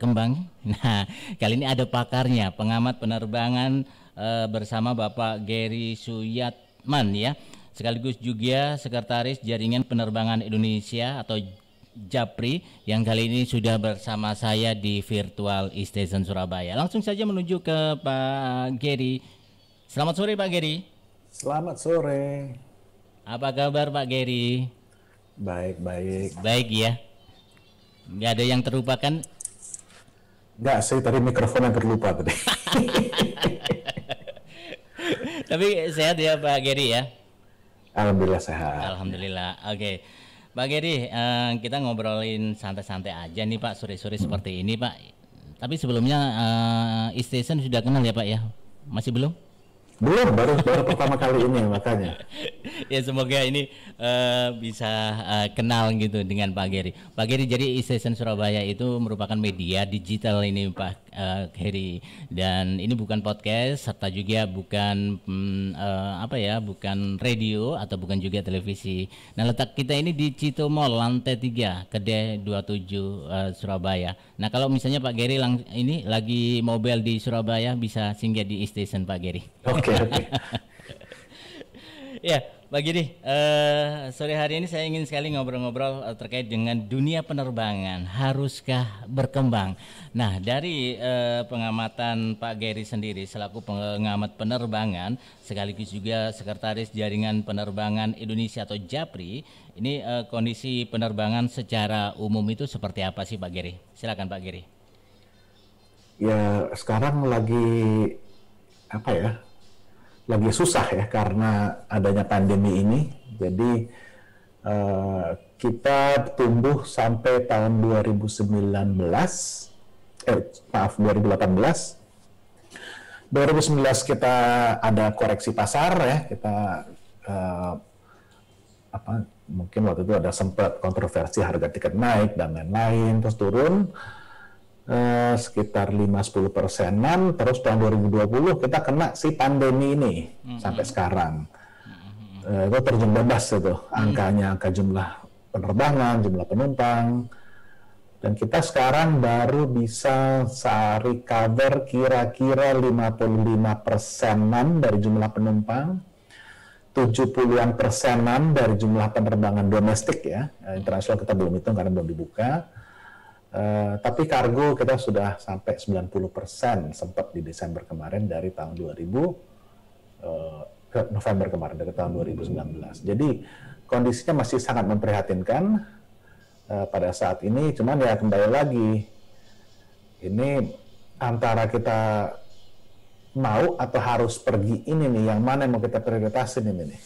berkembang. Nah, kali ini ada pakarnya, pengamat penerbangan bersama Bapak Gary Suyatman ya, sekaligus juga Sekretaris Jaringan Penerbangan Indonesia atau Japri yang kali ini sudah bersama saya di virtual e-station Surabaya. Langsung saja menuju ke Pak Gary. Selamat sore Pak Gary. Selamat sore. Apa kabar Pak Gary? Baik-baik. Baik ya. Nggak ada yang terlupakan? Nggak sih, tadi mikrofon yang terlupa tadi. Tapi sehat ya Pak Gary ya? Alhamdulillah sehat. Alhamdulillah. Oke. Pak Gary, kita ngobrolin santai-santai aja nih Pak, sore-sore seperti ini Pak. Tapi sebelumnya e-station sudah kenal ya Pak ya? Masih belum? Belum, baru pertama kali ini makanya. Ya semoga ini bisa kenal gitu dengan Pak Gary. Pak Gary, jadi e-station Surabaya itu merupakan media digital ini Pak Gary, dan ini bukan podcast serta juga bukan bukan radio atau bukan juga televisi. Nah, letak kita ini di Cito Mall lantai 3 Kedai 27 Surabaya. Nah, kalau misalnya Pak Gary ini lagi mobile di Surabaya bisa singgah di e-station Pak Gary. Oke. Ya, Pak Giri, sore hari ini saya ingin sekali ngobrol-ngobrol terkait dengan dunia penerbangan. Haruskah berkembang? Nah, dari pengamatan Pak Gary sendiri selaku pengamat penerbangan, sekaligus juga Sekretaris Jaringan Penerbangan Indonesia atau Japri, ini kondisi penerbangan secara umum itu seperti apa sih Pak Gary? Silakan Pak Gary. Ya, sekarang lagi lagi susah ya karena adanya pandemi ini. Jadi kita tumbuh sampai tahun 2018. 2019 kita ada koreksi pasar ya. Kita mungkin waktu itu ada sempat kontroversi harga tiket naik dan lain-lain, terus turun sekitar 5-10%, terus tahun 2020 kita kena si pandemi ini sampai sekarang. Itu terjun bebas itu angkanya, angka jumlah penerbangan, jumlah penumpang, dan kita sekarang baru bisa recover kira-kira 55%-an dari jumlah penumpang, 70-an persenan dari jumlah penerbangan domestik ya, internasional kita belum hitung karena belum dibuka. Tapi kargo kita sudah sampai 90% sempat di Desember kemarin dari tahun 2000 ke November kemarin dari tahun 2019. Jadi kondisinya masih sangat memprihatinkan pada saat ini. Cuman ya kembali lagi, ini antara kita mau atau harus pergi ini nih, yang mana yang mau kita prioritasin ini nih.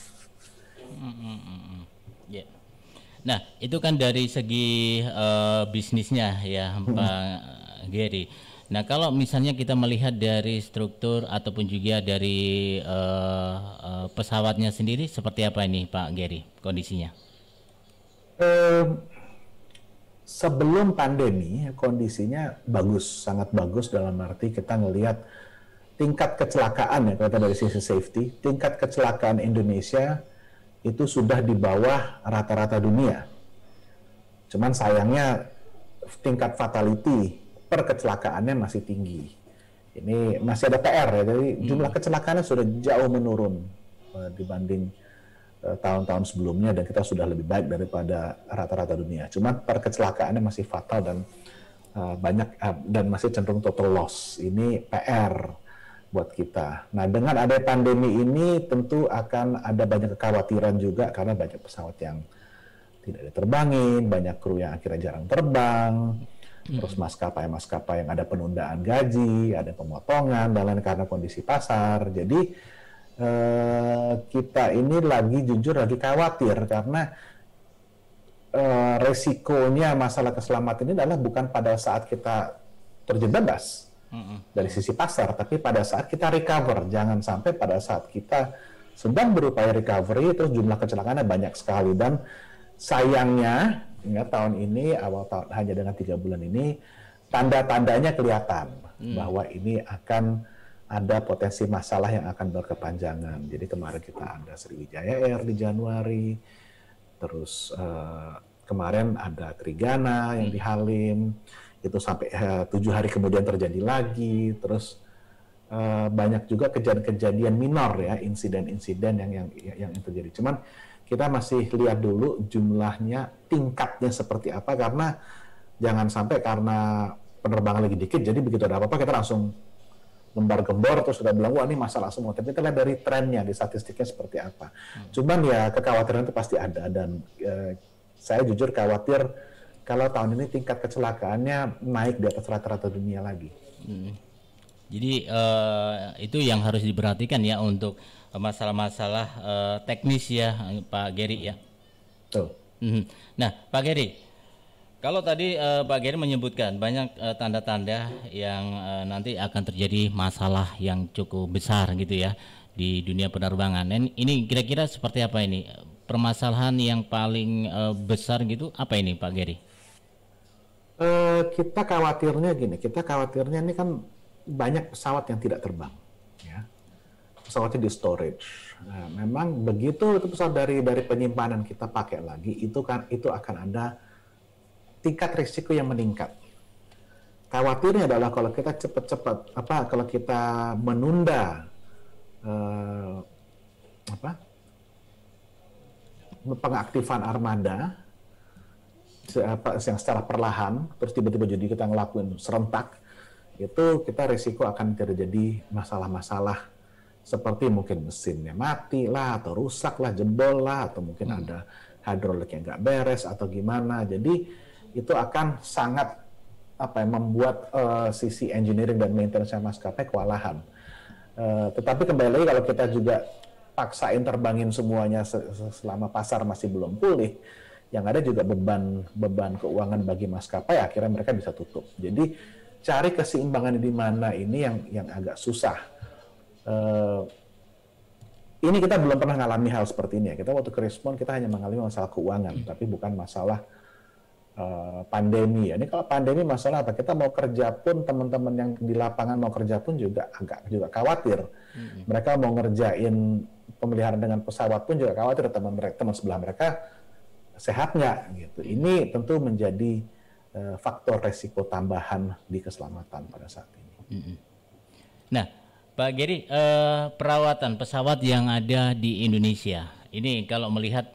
Nah, itu kan dari segi bisnisnya ya Pak Gary. Nah, kalau misalnya kita melihat dari struktur ataupun juga dari pesawatnya sendiri, seperti apa ini Pak Gary kondisinya? Sebelum pandemi kondisinya bagus, sangat bagus dalam arti kita ngelihat tingkat kecelakaan ya, kalau kita dari sisi safety, tingkat kecelakaan Indonesia itu sudah di bawah rata-rata dunia. Cuman sayangnya tingkat fatality per kecelakaannya masih tinggi. Ini masih ada PR ya, jadi jumlah kecelakaannya sudah jauh menurun dibanding tahun-tahun sebelumnya, dan kita sudah lebih baik daripada rata-rata dunia. Cuman per kecelakaannya masih fatal dan banyak dan masih cenderung total loss. Ini PR buat kita. Nah, dengan ada pandemi ini tentu akan ada banyak kekhawatiran juga karena banyak pesawat yang tidak diterbangin, banyak kru yang akhirnya jarang terbang, terus maskapai yang ada penundaan gaji, ada pemotongan dan lain karena kondisi pasar. Jadi kita ini jujur lagi khawatir karena resikonya masalah keselamatan ini adalah bukan pada saat kita terjun bebas dari sisi pasar, tapi pada saat kita recover. Jangan sampai pada saat kita sedang berupaya recovery terus jumlah kecelakaannya banyak sekali. Dan sayangnya ya, tahun ini awal tahun hanya dengan 3 bulan ini tanda-tandanya kelihatan bahwa ini akan ada potensi masalah yang akan berkepanjangan. Jadi kemarin kita ada Sriwijaya Air di Januari, terus kemarin ada Trigana yang di Halim. itu sampai 7 hari kemudian terjadi lagi, terus banyak juga kejadian-kejadian minor ya, insiden-insiden yang terjadi. Cuman kita masih lihat dulu jumlahnya, tingkatnya seperti apa, karena jangan sampai karena penerbangan lagi dikit, jadi begitu ada apa-apa kita langsung gembar-gembor terus sudah bilang wah ini masalah semua. Tapi kita lihat dari trennya, di statistiknya seperti apa. Cuman ya kekhawatiran itu pasti ada, dan saya jujur khawatir kalau tahun ini tingkat kecelakaannya naik di atas rata-rata dunia lagi. Jadi itu yang harus diperhatikan ya untuk masalah-masalah teknis ya Pak Gary ya. Betul. Nah Pak Gary, kalau tadi Pak Gary menyebutkan banyak tanda-tanda yang nanti akan terjadi masalah yang cukup besar gitu ya di dunia penerbangan. Dan ini kira-kira seperti apa ini? Permasalahan yang paling besar gitu apa ini Pak Gary? Kita khawatirnya gini, ini kan banyak pesawat yang tidak terbang, ya. Pesawatnya di storage. Nah, memang begitu itu pesawat dari penyimpanan kita pakai lagi, itu akan ada tingkat risiko yang meningkat. Khawatirnya adalah kalau kita kalau kita menunda pengaktifan armada yang secara perlahan, terus tiba-tiba jadi kita ngelakuin serentak, itu kita risiko akan terjadi masalah-masalah seperti mungkin mesinnya mati lah, atau rusak lah, jebol lah, atau mungkin ada hidrolik yang nggak beres atau gimana. Jadi itu akan sangat membuat sisi engineering dan maintenance maskapai kewalahan. Tetapi kembali lagi kalau kita juga paksain terbangin semuanya selama pasar masih belum pulih, yang ada juga beban keuangan bagi maskapai, akhirnya mereka bisa tutup. Jadi cari keseimbangan di mana ini yang agak susah. Ini kita belum pernah mengalami hal seperti ini ya. Kita waktu ke Respon kita hanya mengalami masalah keuangan, tapi bukan masalah pandemi. Ini kalau pandemi masalah apa? Kita mau kerja pun, teman-teman yang di lapangan mau kerja pun juga khawatir. Mereka mau ngerjain pemeliharaan dengan pesawat pun juga khawatir teman sebelah mereka sehat nggak gitu. Ini tentu menjadi faktor resiko tambahan di keselamatan pada saat ini. Nah, Pak Gary, perawatan pesawat yang ada di Indonesia ini kalau melihat,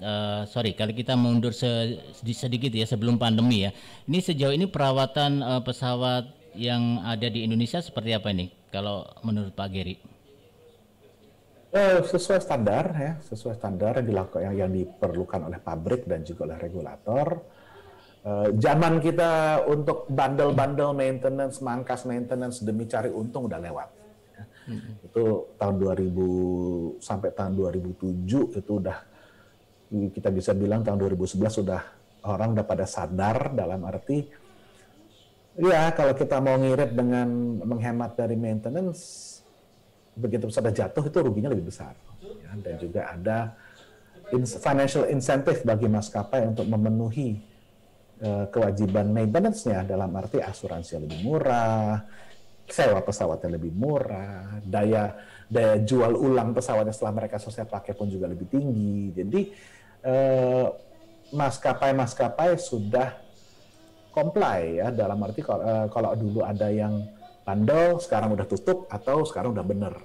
kalau kita mundur sedikit ya sebelum pandemi ya, ini sejauh ini perawatan pesawat yang ada di Indonesia seperti apa ini kalau menurut Pak Gary? Sesuai standar yang diperlukan oleh pabrik dan juga oleh regulator. Zaman kita untuk bandel-bandel maintenance, mangkas maintenance demi cari untung udah lewat. Itu tahun 2000 sampai tahun 2007 itu udah, kita bisa bilang tahun 2011 sudah orang udah pada sadar, dalam arti ya kalau kita mau ngirit dengan menghemat dari maintenance, begitu pesawat jatuh itu ruginya lebih besar ya. Dan juga ada financial incentive bagi maskapai untuk memenuhi kewajiban maintenance-nya, dalam arti asuransi lebih murah, sewa pesawatnya lebih murah, daya jual ulang pesawatnya setelah mereka selesai pakai pun juga lebih tinggi. Jadi maskapai sudah comply ya, dalam arti kalau dulu ada yang bandel, sekarang udah tutup atau sekarang udah bener.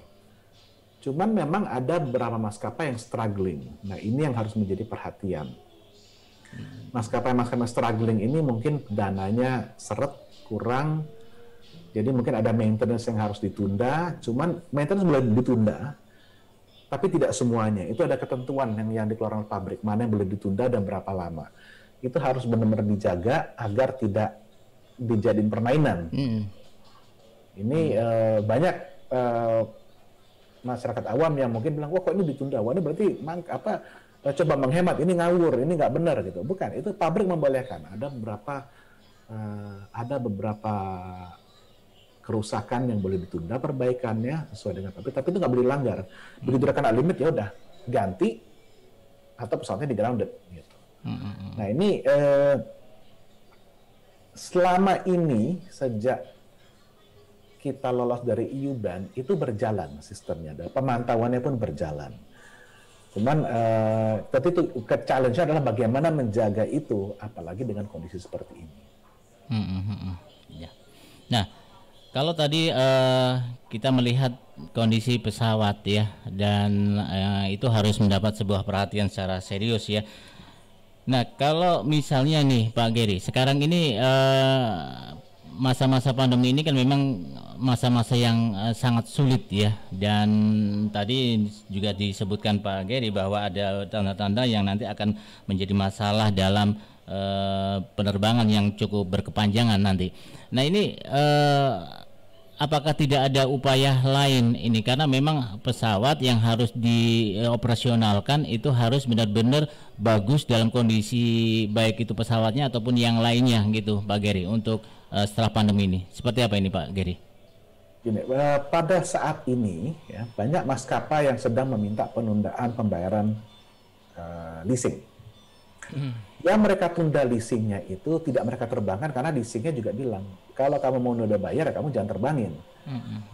Cuman memang ada beberapa maskapai yang struggling. Nah ini yang harus menjadi perhatian. Maskapai struggling ini mungkin dananya seret, kurang, jadi mungkin ada maintenance yang harus ditunda. Cuman maintenance boleh ditunda, tapi tidak semuanya. Itu ada ketentuan yang dikeluarkan oleh pabrik, mana yang boleh ditunda dan berapa lama. Itu harus benar-benar dijaga agar tidak dijadiin permainan. Ini banyak masyarakat awam yang mungkin bilang, wah kok ini ditunda, wah ini berarti coba menghemat, ini ngawur, ini nggak benar gitu. Bukan, itu pabrik membolehkan. Ada beberapa kerusakan yang boleh ditunda perbaikannya sesuai dengan pabrik, tapi itu nggak boleh dilanggar. Begitu udah kena limit ya udah ganti atau pesawatnya di grounded gitu. Nah ini selama ini sejak kita lolos dari EU ban itu berjalan sistemnya, dan pemantauannya pun berjalan. Cuman challenge-nya adalah bagaimana menjaga itu, apalagi dengan kondisi seperti ini. Nah, kalau tadi kita melihat kondisi pesawat ya, dan itu harus mendapat sebuah perhatian secara serius ya. Nah, kalau misalnya nih Pak Geri, sekarang ini masa-masa pandemi ini kan memang masa-masa yang sangat sulit ya. Dan tadi juga disebutkan Pak Geri bahwa ada tanda-tanda yang nanti akan menjadi masalah dalam penerbangan yang cukup berkepanjangan nanti. Nah, ini apakah tidak ada upaya lain ini, karena memang pesawat yang harus dioperasionalkan itu harus benar-benar bagus dalam kondisi baik itu pesawatnya ataupun yang lainnya gitu Pak Geri, untuk setelah pandemi ini. Seperti apa ini Pak Geri? Gini, pada saat ini ya, banyak maskapai yang sedang meminta penundaan pembayaran leasing. Yang mereka tunda leasingnya itu tidak mereka terbangkan karena leasingnya juga bilang, kalau kamu mau nunda bayar, kamu jangan terbangin.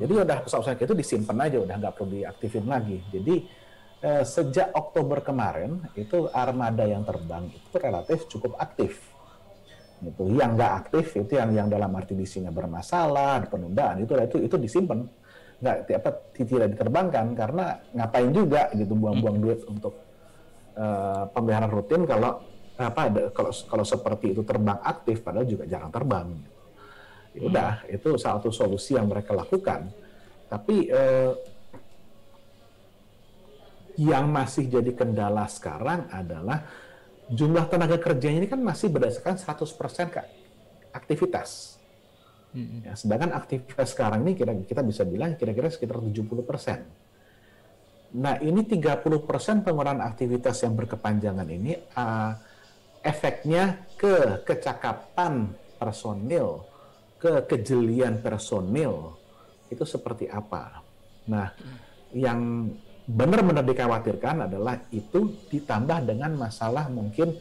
Jadi udah pesawat itu disimpan aja, udah nggak perlu diaktifin lagi. Jadi sejak Oktober kemarin itu armada yang terbang itu relatif cukup aktif. Itu yang nggak aktif itu yang dalam arti leasingnya bermasalah, penundaan itu disimpan, tidak diterbangkan karena ngapain juga gitu buang-buang duit untuk pemeliharaan rutin kalau seperti itu terbang aktif padahal juga jarang terbang. Ya udah, itu satu solusi yang mereka lakukan. Tapi yang masih jadi kendala sekarang adalah jumlah tenaga kerjanya ini kan masih berdasarkan 100% aktivitas. Ya, sedangkan aktivitas sekarang ini kita bisa bilang kira-kira sekitar 70%. Nah, ini 30% pengurangan aktivitas yang berkepanjangan ini efeknya ke kecakapan personil, ke kejelian personil, itu seperti apa? Nah, yang benar-benar dikhawatirkan adalah itu ditambah dengan masalah mungkin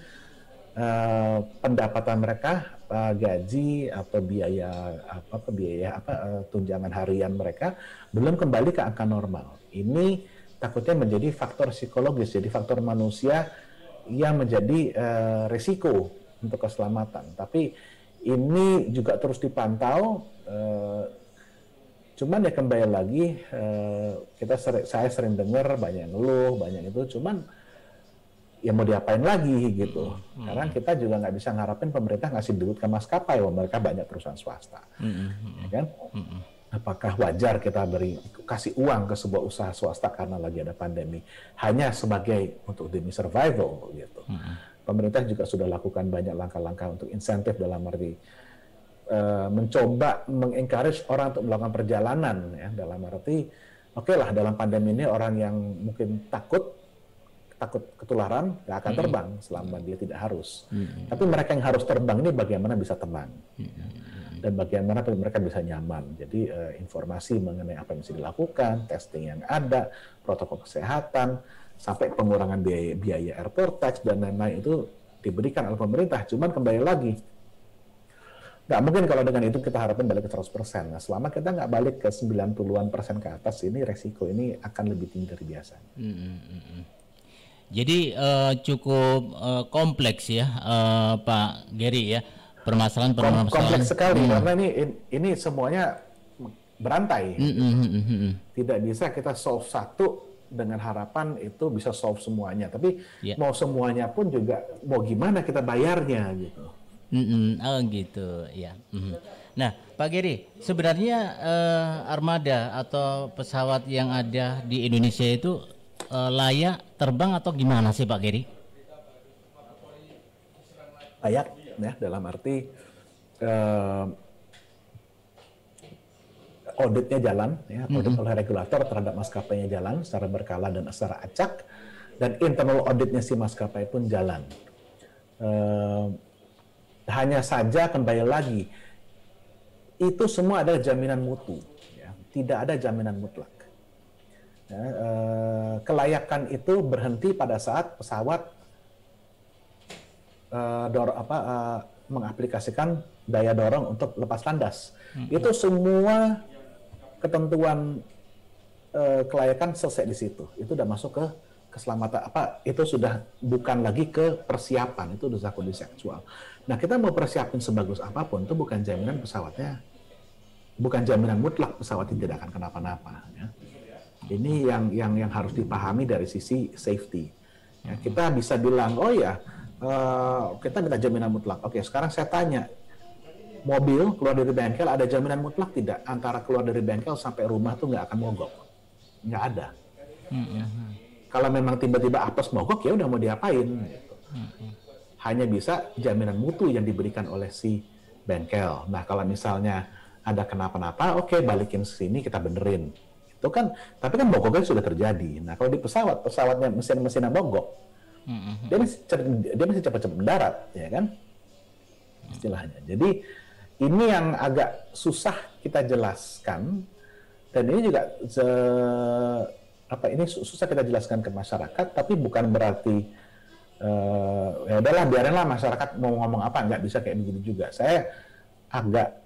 pendapatan mereka, gaji atau biaya tunjangan harian mereka belum kembali ke angka normal. Ini takutnya menjadi faktor psikologis, jadi faktor manusia yang menjadi risiko untuk keselamatan. Tapi ini juga terus dipantau. Cuman ya kembali lagi, saya sering dengar banyak yang ngeluh, banyak itu. Cuman ya mau diapain lagi gitu. Karena kita juga nggak bisa ngarapin pemerintah ngasih duit ke maskapai, mereka banyak perusahaan swasta, ya kan? Apakah wajar kita kasih uang ke sebuah usaha swasta karena lagi ada pandemi hanya sebagai untuk demi survival gitu? Pemerintah juga sudah lakukan banyak langkah-langkah untuk insentif dalam arti mencoba mengencourage orang untuk melakukan perjalanan ya, dalam arti oke lah dalam pandemi ini orang yang mungkin takut ketularan nggak akan terbang selama dia tidak harus. Tapi mereka yang harus terbang ini bagaimana bisa tenang dan bagaimana mereka bisa nyaman. Jadi informasi mengenai apa yang bisa dilakukan, testing yang ada, protokol kesehatan, sampai pengurangan biaya airport tax dan lain-lain itu diberikan oleh pemerintah. Cuman kembali lagi, nggak mungkin kalau dengan itu kita harapin balik ke 100%. Nah, selama kita nggak balik ke 90-an% ke atas, ini resiko ini akan lebih tinggi dari biasa. Jadi cukup kompleks ya Pak Geri ya, permasalahan. Kompleks sekali karena ini semuanya berantai. Tidak bisa kita solve satu dengan harapan itu bisa solve semuanya. Tapi mau semuanya pun juga mau gimana kita bayarnya gitu. Oh gitu ya. Nah Pak Geri, sebenarnya armada atau pesawat yang ada di Indonesia itu layak terbang atau gimana sih Pak Geri? Layak ya, dalam arti auditnya jalan ya, audit oleh regulator terhadap maskapainya jalan secara berkala dan secara acak, dan internal auditnya si maskapai pun jalan. Hanya saja kembali lagi itu semua adalah jaminan mutu ya. Tidak ada jaminan mutlak. Kelayakan itu berhenti pada saat pesawat mengaplikasikan daya dorong untuk lepas landas. Itu semua ketentuan kelayakan selesai di situ. Itu udah masuk ke keselamatan itu sudah bukan lagi ke persiapan, itu sudah kondisi aktual. Nah, kita mau persiapin sebagus apapun itu bukan jaminan pesawatnya bukan jaminan mutlak pesawat ini tidak akan kenapa-napa. Ya. Ini yang harus dipahami dari sisi safety. Ya, kita bisa bilang, oh ya, kita minta jaminan mutlak. Oke, sekarang saya tanya, mobil keluar dari bengkel ada jaminan mutlak tidak? Antara keluar dari bengkel sampai rumah tuh nggak akan mogok, nggak ada. Kalau memang tiba-tiba apes mogok, ya udah mau diapain? Gitu. Hanya bisa jaminan mutu yang diberikan oleh si bengkel. Nah, kalau misalnya ada kenapa-napa, oke, balikin sini kita benerin. Itu kan, tapi kan mogoknya sudah terjadi. Nah, kalau di pesawatnya mesin-mesinnya mogok, dia masih cepat-cepat mendarat, ya kan? Istilahnya. Jadi ini yang agak susah kita jelaskan, dan ini juga ini susah kita jelaskan ke masyarakat, tapi bukan berarti ya udahlah biarinlah masyarakat mau ngomong apa, nggak bisa kayak begitu juga. Saya agak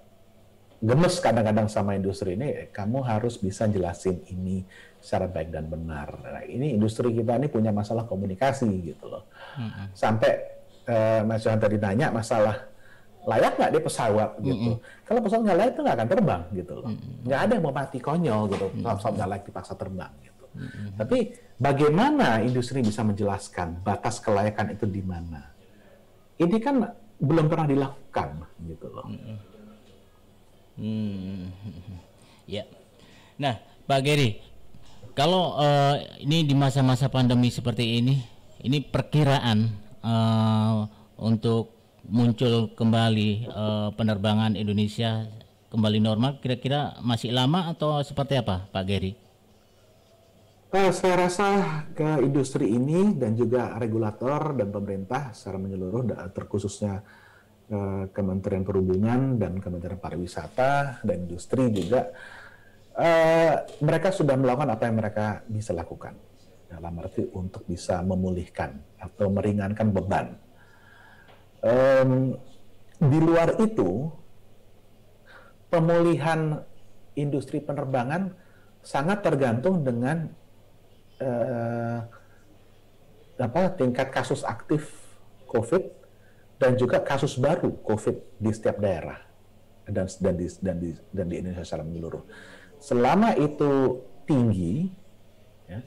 gemes kadang-kadang sama industri ini, kamu harus bisa jelasin ini secara baik dan benar. Nah, ini industri kita ini punya masalah komunikasi gitu loh. Sampai Mas Johan tadi nanya masalah layak nggak di pesawat gitu. Kalau pesawat nggak layak itu nggak akan terbang gitu loh. Nggak ada yang mau mati konyol gitu, pesawat nggak layak dipaksa terbang gitu. Tapi bagaimana industri bisa menjelaskan batas kelayakan itu di mana? Ini kan belum pernah dilakukan gitu loh. Ya. Nah, Pak Gary, kalau ini di masa-masa pandemi seperti ini perkiraan untuk muncul kembali penerbangan Indonesia kembali normal, kira-kira masih lama atau seperti apa, Pak Gary? Saya rasa ke industri ini dan juga regulator dan pemerintah secara menyeluruh, terkhususnya Kementerian Perhubungan dan Kementerian Pariwisata dan Industri juga, mereka sudah melakukan apa yang mereka bisa lakukan dalam arti untuk bisa memulihkan atau meringankan beban. Di luar itu, pemulihan industri penerbangan sangat tergantung dengan tingkat kasus aktif COVID dan juga kasus baru COVID di setiap daerah dan di Indonesia secara menyeluruh. Selama itu tinggi, ya,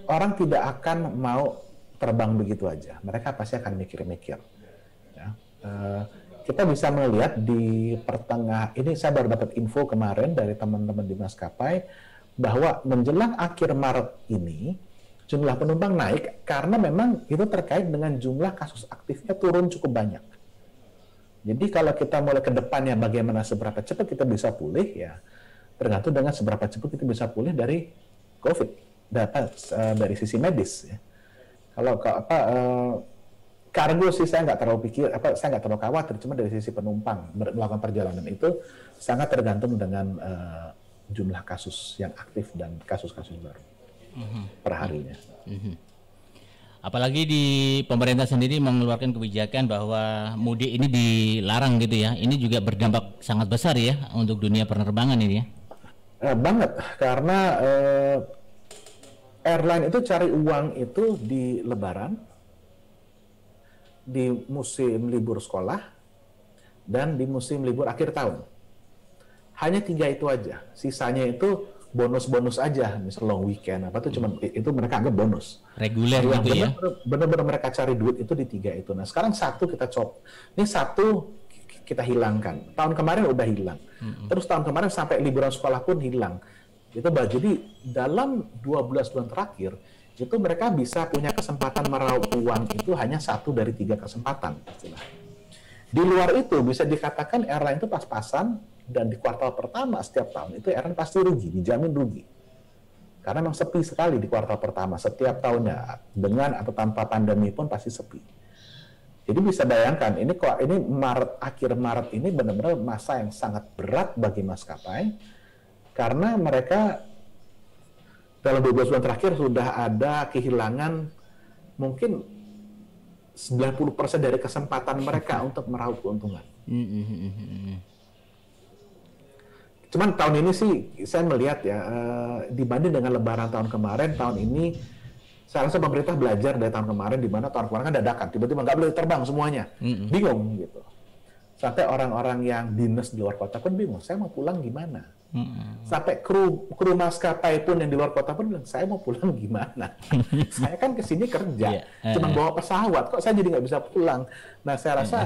orang tidak akan mau terbang begitu aja. Mereka pasti akan mikir-mikir. Ya. Kita bisa melihat di pertengahan ini, saya baru dapat info kemarin dari teman-teman di maskapai bahwa menjelang akhir Maret ini jumlah penumpang naik karena memang itu terkait dengan jumlah kasus aktifnya turun cukup banyak. Jadi kalau kita mulai ke depannya bagaimana seberapa cepat kita bisa pulih, ya tergantung dengan seberapa cepat kita bisa pulih dari COVID, data dari sisi medis. Ya. Kalau kargo sih saya nggak terlalu saya nggak terlalu khawatir, cuma dari sisi penumpang melakukan perjalanan itu sangat tergantung dengan jumlah kasus yang aktif dan kasus-kasus baru per harinya. Apalagi di pemerintah sendiri mengeluarkan kebijakan bahwa mudik ini dilarang gitu ya. Ini juga berdampak sangat besar ya untuk dunia penerbangan ini ya. Banget, karena airline itu cari uang itu di Lebaran, di musim libur sekolah, dan di musim libur akhir tahun. Hanya 3 itu aja. Sisanya itu bonus-bonus aja, misal long weekend apa tuh, cuman itu mereka anggap bonus. Reguler gitu ya. Benar-benar mereka cari duit itu di 3 itu. Nah, sekarang 1 kita ini 1 kita hilangkan. Tahun kemarin udah hilang. Terus tahun kemarin sampai liburan sekolah pun hilang. Jadi dalam 12 bulan terakhir itu mereka bisa punya kesempatan meraup uang itu hanya 1 dari 3 kesempatan. Di luar itu bisa dikatakan airline itu pas-pasan, dan di kuartal pertama setiap tahun itu airline pasti rugi, dijamin rugi. Karena memang sepi sekali di kuartal pertama setiap tahunnya, dengan atau tanpa pandemi pun pasti sepi. Jadi bisa bayangkan ini akhir Maret ini benar-benar masa yang sangat berat bagi maskapai, karena mereka dalam 12 bulan terakhir sudah ada kehilangan mungkin 90% dari kesempatan mereka untuk meraup keuntungan. Cuman tahun ini sih saya melihat ya, dibanding dengan Lebaran tahun kemarin, tahun ini saya rasa pemerintah belajar dari tahun kemarin, di mana tahun kemarin kan dadakan, tiba-tiba nggak boleh terbang semuanya, bingung gitu. Sampai orang-orang yang dinas di luar kota pun bingung, saya mau pulang gimana? Sampai kru maskapai pun yang di luar kota pun bilang, saya mau pulang gimana? Saya kan kesini kerja, cuma bawa pesawat, kok saya jadi nggak bisa pulang? Nah, saya rasa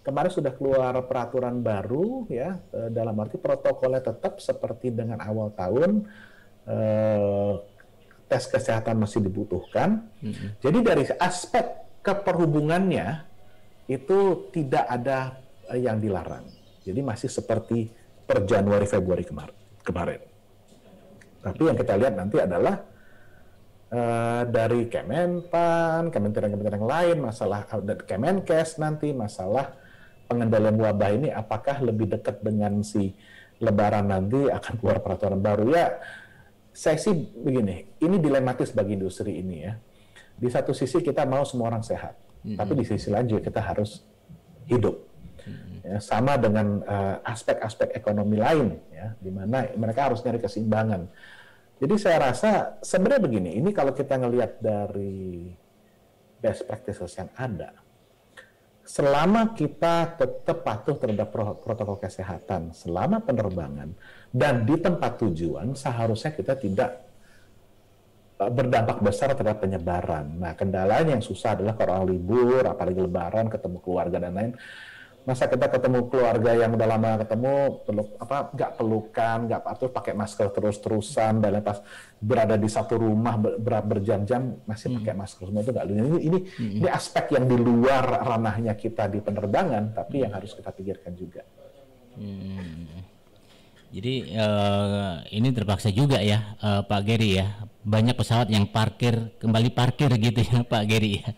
kemarin sudah keluar peraturan baru, ya, dalam arti protokolnya tetap seperti dengan awal tahun, tes kesehatan masih dibutuhkan. Jadi dari aspek keperhubungannya, itu tidak ada yang dilarang. Jadi masih seperti per Januari Februari kemarin. Tapi yang kita lihat nanti adalah dari Kemenpan, kementerian-kementerian yang lain, masalah Kemenkes nanti, masalah pengendalian wabah ini apakah lebih dekat dengan si Lebaran nanti akan keluar peraturan baru. Ya, saya sih begini, ini dilematis bagi industri ini ya. Di satu sisi kita mau semua orang sehat, tapi di sisi lain juga kita harus hidup. Ya, sama dengan aspek-aspek ekonomi lain, ya, di mana mereka harus nyari keseimbangan. Jadi saya rasa sebenarnya begini, ini kalau kita ngelihat dari best practices yang ada, selama kita tetap patuh terhadap protokol kesehatan, selama penerbangan, dan di tempat tujuan, seharusnya kita tidak berdampak besar terhadap penyebaran. Nah, kendalanya yang susah adalah kalau orang libur, apalagi lebaran, ketemu keluarga dan lain. Masa kita ketemu keluarga yang udah lama ketemu, nggak pelukan, nggak terus pakai masker terus-terusan, dan pas berada di satu rumah berjam-jam masih pakai masker semua, itu nggak lucu. Ini aspek yang di luar ranahnya kita di penerbangan, tapi yang harus kita pikirkan juga. Jadi ini terpaksa juga ya, Pak Gary ya, banyak pesawat yang kembali parkir gitu ya, Pak Gary ya.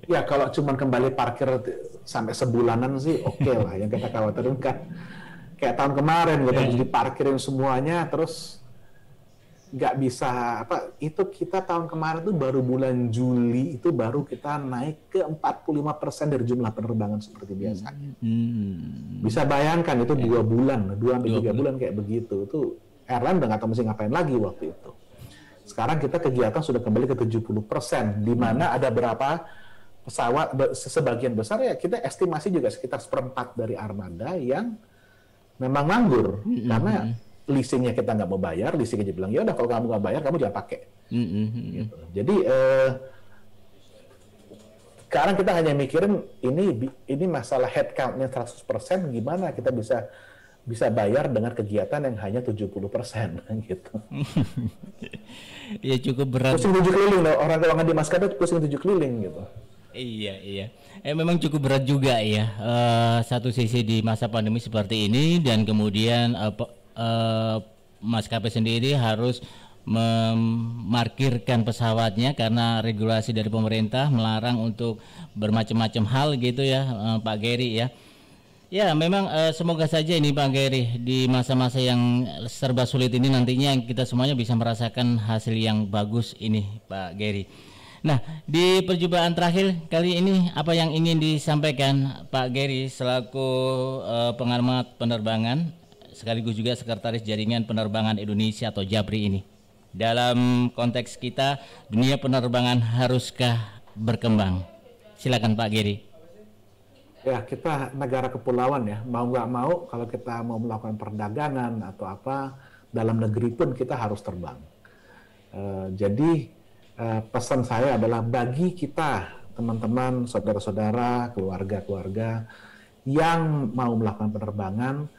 Ya, kalau cuma kembali parkir sampai sebulanan sih oke lah. Yang kita khawatirin kan kayak tahun kemarin kita harus diparkirin semuanya, terus nggak bisa itu kita tahun kemarin tuh baru bulan Juli itu baru kita naik ke 45% dari jumlah penerbangan seperti biasa. Bisa bayangkan itu 2 sampai 3 bulan kayak begitu. Itu airline udah nggak tahu mesti ngapain lagi waktu itu. Sekarang kita kegiatan sudah kembali ke 70%, di mana ada berapa pesawat, sebagian besar ya kita estimasi juga sekitar 1/4 dari armada yang memang nganggur karena leasingnya kita nggak mau bayar, leasingnya bilang ya udah kalau kamu nggak bayar kamu jangan pakai. Gitu. Jadi sekarang kita hanya mikirin ini masalah headcount-nya 100%, gimana kita bisa bayar dengan kegiatan yang hanya 70% gitu. Ya cukup berat. Pusing 7 keliling loh, orang keuangan di maskapai pusing 7 keliling gitu. Iya. Memang cukup berat juga ya. Satu sisi di masa pandemi seperti ini, dan kemudian maskapai sendiri harus memarkirkan pesawatnya karena regulasi dari pemerintah melarang untuk bermacam-macam hal gitu ya, Pak Gary ya. Ya, memang semoga saja ini Pak Gary di masa-masa yang serba sulit ini nantinya kita semuanya bisa merasakan hasil yang bagus ini, Pak Gary. Nah, di perjumpaan terakhir kali ini apa yang ingin disampaikan Pak Gary selaku pengamat penerbangan sekaligus juga Sekretaris Jaringan Penerbangan Indonesia atau JAPRI ini? Dalam konteks kita, dunia penerbangan haruskah berkembang? Silakan Pak Gary. Ya, kita negara kepulauan ya, mau nggak mau kalau kita mau melakukan perdagangan atau apa, dalam negeri pun kita harus terbang. Jadi pesan saya adalah bagi kita, teman-teman, saudara-saudara, keluarga-keluarga yang mau melakukan penerbangan,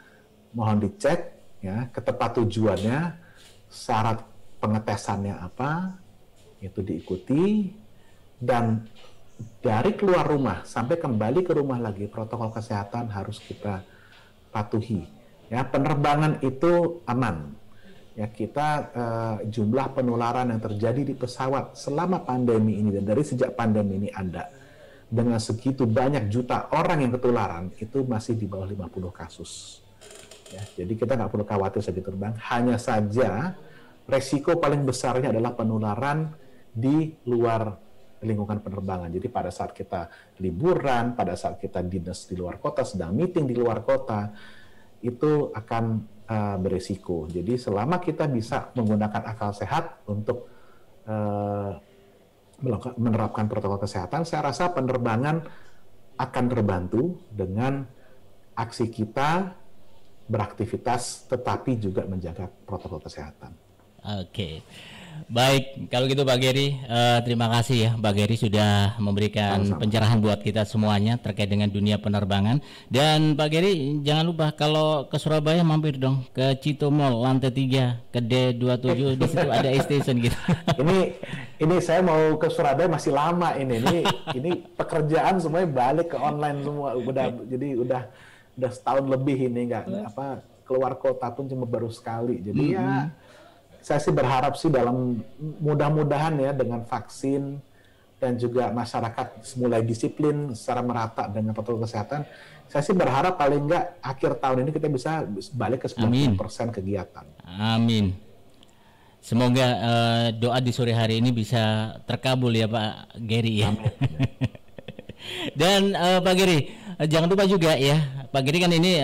mohon dicek ya ke tempat tujuannya, syarat pengetesannya apa, itu diikuti, dan dari keluar rumah sampai kembali ke rumah lagi, protokol kesehatan harus kita patuhi. Ya, penerbangan itu aman. Ya, kita jumlah penularan yang terjadi di pesawat selama pandemi ini dan dari sejak pandemi ini ada, dengan segitu banyak juta orang yang ketularan, itu masih di bawah 50 kasus. Ya, jadi kita nggak perlu khawatir saat terbang. Hanya saja resiko paling besarnya adalah penularan di luar lingkungan penerbangan. Jadi pada saat kita liburan, pada saat kita dinas di luar kota, sedang meeting di luar kota, itu akan beresiko. Jadi selama kita bisa menggunakan akal sehat untuk menerapkan protokol kesehatan, saya rasa penerbangan akan terbantu dengan aksi kita beraktivitas tetapi juga menjaga protokol kesehatan. Oke. Baik, kalau gitu Pak Geri, terima kasih ya Pak Geri sudah memberikan pencerahan buat kita semuanya terkait dengan dunia penerbangan. Dan Pak Geri jangan lupa kalau ke Surabaya mampir dong ke Cito Mall lantai 3 ke D27, di situ ada e-station gitu. Ini saya mau ke Surabaya masih lama ini pekerjaan semuanya balik ke online semua, udah setahun lebih ini nggak keluar kota pun cuma baru sekali. Jadi ya saya sih berharap sih dalam mudah-mudahan ya dengan vaksin dan juga masyarakat mulai disiplin secara merata dengan protokol kesehatan, saya sih berharap paling nggak akhir tahun ini kita bisa balik ke 90% kegiatan. Amin. Semoga doa di sore hari ini bisa terkabul ya Pak Geri ya. Dan Pak Geri, jangan lupa juga ya, Pak Geri kan ini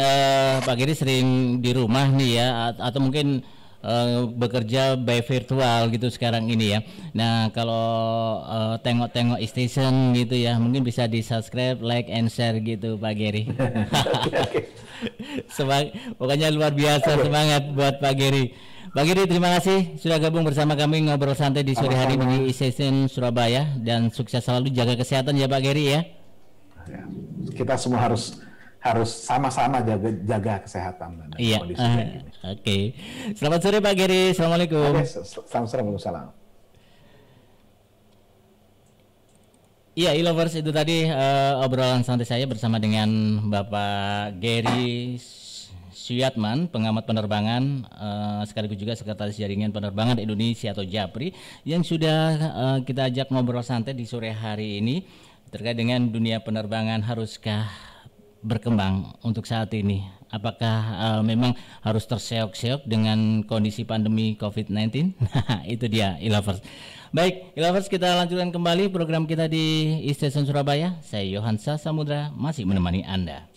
Pak Geri sering di rumah nih ya, atau mungkin bekerja by virtual gitu sekarang ini ya. Nah kalau tengok-tengok e-station gitu ya, mungkin bisa di subscribe, like, and share gitu Pak Geri. Pokoknya luar biasa semangat buat Pak Geri. Pak Geri terima kasih sudah gabung bersama kami ngobrol santai di sore hari ini di e-station Surabaya, dan sukses selalu, jaga kesehatan ya Pak Geri ya. Kita semua harus sama-sama jaga kesehatan dan kondisi ini. Oke. Selamat sore Pak Geri. Assalamualaikum. Selamat sore. Waalaikumsalam. Iya, e-lovers, itu tadi obrolan santai saya bersama dengan Bapak Geri Suyatman, pengamat penerbangan sekaligus juga Sekretaris Jaringan Penerbangan Indonesia atau JAPRI, yang sudah kita ajak ngobrol santai di sore hari ini terkait dengan dunia penerbangan. Haruskah berkembang untuk saat ini? Apakah memang harus terseok-seok dengan kondisi pandemi COVID-19? Itu dia e-lovers. Baik, e-lovers, kita lanjutkan kembali program kita di e-station Surabaya. Saya Yohansa Samudra masih menemani Anda.